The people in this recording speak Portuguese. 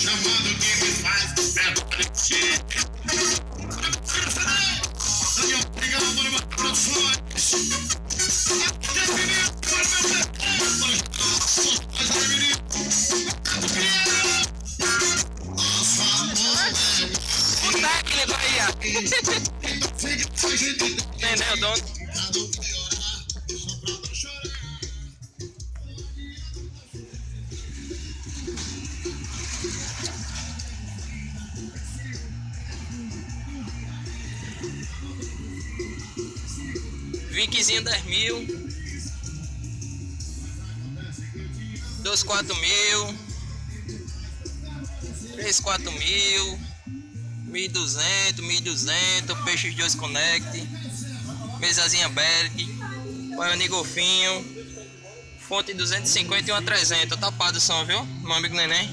chamando que me faz permanecer. Daniel, obrigado por uma produções. Puta que ele vai aí. Entendeu, dono? 20zinho 10 mil, 2 4 mil, 3 4 mil, 1.200, peixes 2 connect, mesazinha Berg, Baiane Golfinho, fonte 250 e uma 300, tapado o som, viu, meu amigo neném.